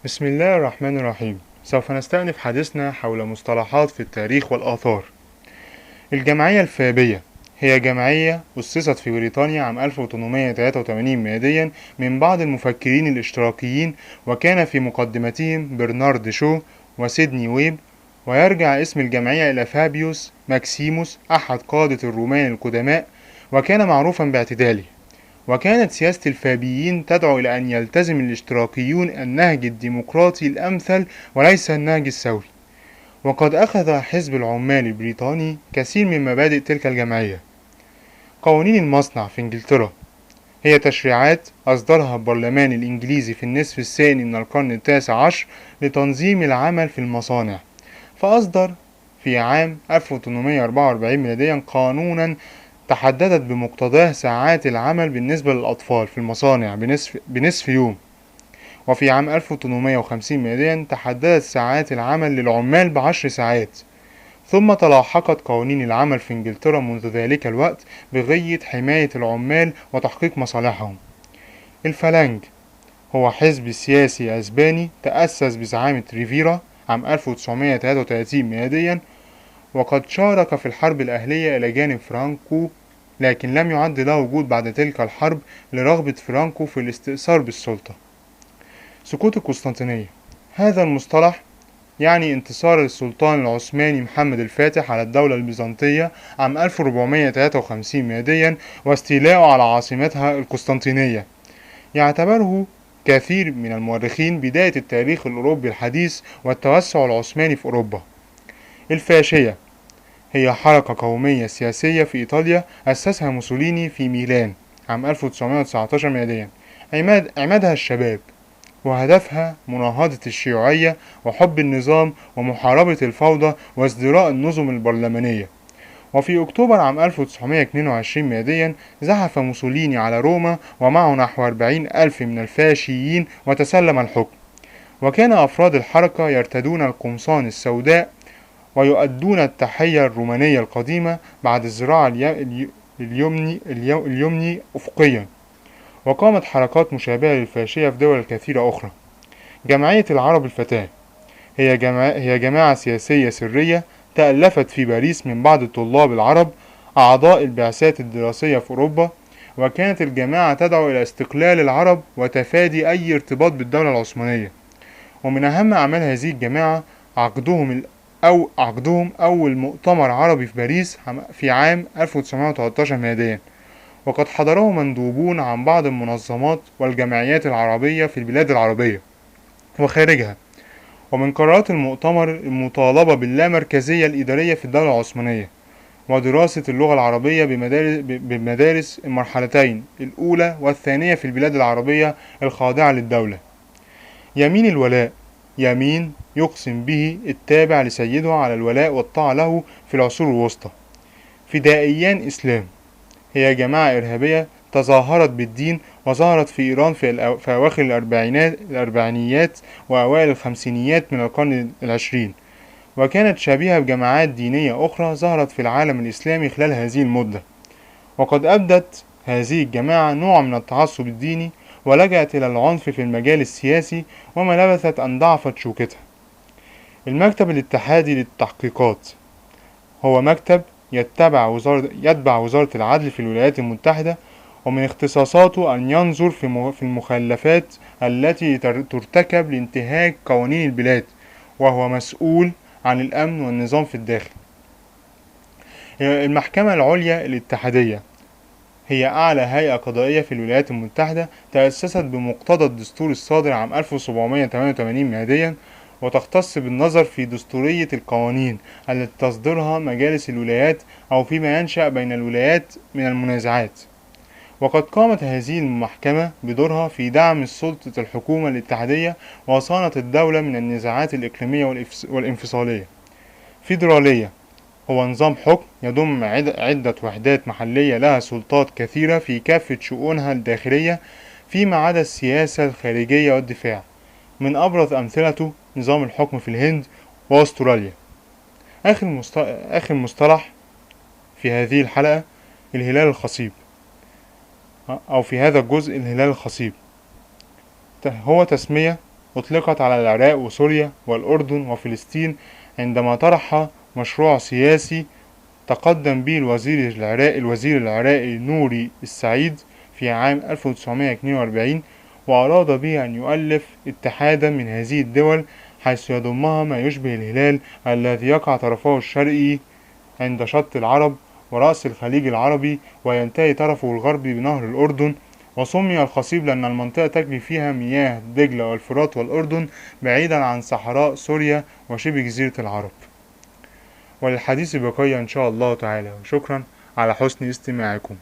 بسم الله الرحمن الرحيم. سوف نستأنف حديثنا حول مصطلحات في التاريخ والآثار. الجمعية الفابية هي جمعية أسست في بريطانيا عام 1883 ميلاديا من بعض المفكرين الاشتراكيين، وكان في مقدمتهم برنارد شو وسيدني ويب. ويرجع اسم الجمعية إلى فابيوس ماكسيموس أحد قادة الرومان القدماء، وكان معروفا باعتداله. وكانت سياسة الفابيين تدعو إلى أن يلتزم الاشتراكيون النهج الديمقراطي الأمثل وليس النهج الثوري. وقد أخذ حزب العمال البريطاني كثير من مبادئ تلك الجمعية. قوانين المصنع في إنجلترا هي تشريعات أصدرها البرلمان الإنجليزي في النصف الثاني من القرن التاسع عشر لتنظيم العمل في المصانع، فأصدر في عام 1844 ميلاديا قانونا تحددت بمقتضاه ساعات العمل بالنسبة للأطفال في المصانع بنصف يوم. وفي عام 1850 ميلاديا تحددت ساعات العمل للعمال بعشر ساعات. ثم تلاحقت قوانين العمل في انجلترا منذ ذلك الوقت بغية حماية العمال وتحقيق مصالحهم. الفالنج هو حزب سياسي أسباني تأسس بزعامة ريفيرا عام 1933 ميلاديا، وقد شارك في الحرب الأهلية إلى جانب فرانكو، لكن لم يعد له وجود بعد تلك الحرب لرغبة فرانكو في الاستئثار بالسلطة. سقوط القسطنطينية، هذا المصطلح يعني انتصار السلطان العثماني محمد الفاتح على الدولة البيزنطية عام 1453 ميلاديا واستيلاؤه على عاصمتها القسطنطينية. يعتبره كثير من المؤرخين بداية التاريخ الأوروبي الحديث والتوسع العثماني في أوروبا. الفاشية هي حركة قومية سياسية في إيطاليا أسسها موسوليني في ميلان عام 1919 ميلاديا. عمادها الشباب، وهدفها مناهضة الشيوعية وحب النظام ومحاربة الفوضى وازدراء النظم البرلمانية. وفي أكتوبر عام 1922 ميلاديا زحف موسوليني على روما ومعه نحو 40 ألف من الفاشيين وتسلم الحكم. وكان أفراد الحركة يرتدون القمصان السوداء ويؤدون التحية الرومانية القديمة بعد الذراع اليمني أفقيا. وقامت حركات مشابهة للفاشية في دول كثيرة أخرى. جمعية العرب الفتاة هي جماعة سياسية سرية تألفت في باريس من بعض الطلاب العرب أعضاء البعثات الدراسية في أوروبا. وكانت الجماعة تدعو إلى استقلال العرب وتفادي أي ارتباط بالدولة العثمانية. ومن أهم أعمال هذه الجماعة عقدهم أول مؤتمر عربي في باريس في عام 1913 ميلاديا، وقد حضره مندوبون عن بعض المنظمات والجمعيات العربية في البلاد العربية وخارجها. ومن قرارات المؤتمر المطالبة باللامركزية الإدارية في الدولة العثمانية، ودراسة اللغة العربية بمدارس المرحلتين الأولى والثانية في البلاد العربية الخاضعة للدولة. يمين الولاء، يمين يقسم به التابع لسيده على الولاء والطاعة له في العصور الوسطى. فدائيان إسلام هي جماعة إرهابية تظاهرت بالدين وظهرت في إيران في أواخر الأربعينيات وأوائل الخمسينيات من القرن العشرين، وكانت شبيهة بجماعات دينية أخرى ظهرت في العالم الإسلامي خلال هذه المدة. وقد أبدت هذه الجماعة نوع من التعصب الديني ولجأت إلى العنف في المجال السياسي، وما لبثت أن ضعفت شوكتها. المكتب الاتحادي للتحقيقات هو مكتب يتبع وزارة العدل في الولايات المتحدة، ومن اختصاصاته أن ينظر في المخلفات التي ترتكب لانتهاك قوانين البلاد، وهو مسؤول عن الأمن والنظام في الداخل. المحكمة العليا الاتحادية هي أعلى هيئة قضائية في الولايات المتحدة، تأسست بمقتضى الدستور الصادر عام 1788 ميلاديا، وتختص بالنظر في دستورية القوانين التي تصدرها مجالس الولايات أو فيما ينشأ بين الولايات من المنازعات. وقد قامت هذه المحكمة بدورها في دعم سلطة الحكومة الاتحادية وصانة الدولة من النزاعات الإقليمية والانفصالية. فيدرالية هو نظام حكم يضم عدة وحدات محلية لها سلطات كثيرة في كافة شؤونها الداخلية فيما عدا السياسة الخارجية والدفاع. من أبرز أمثلته نظام الحكم في الهند وأستراليا. آخر مصطلح في هذه الحلقة الهلال الخصيب، أو في هذا الجزء الهلال الخصيب هو تسمية أطلقت على العراق وسوريا والأردن وفلسطين عندما طرح مشروع سياسي تقدم به الوزير العراقي نوري السعيد في عام 1942، وأراد به أن يؤلف اتحادا من هذه الدول حيث يضمها ما يشبه الهلال الذي يقع طرفه الشرقي عند شط العرب ورأس الخليج العربي، وينتهي طرفه الغربي بنهر الأردن. وسمي الخصيب لأن المنطقة تجري فيها مياه دجلة والفرات والأردن بعيدا عن صحراء سوريا وشبه جزيرة العرب. وللحديث بقية إن شاء الله تعالى، وشكرا على حسن استماعكم.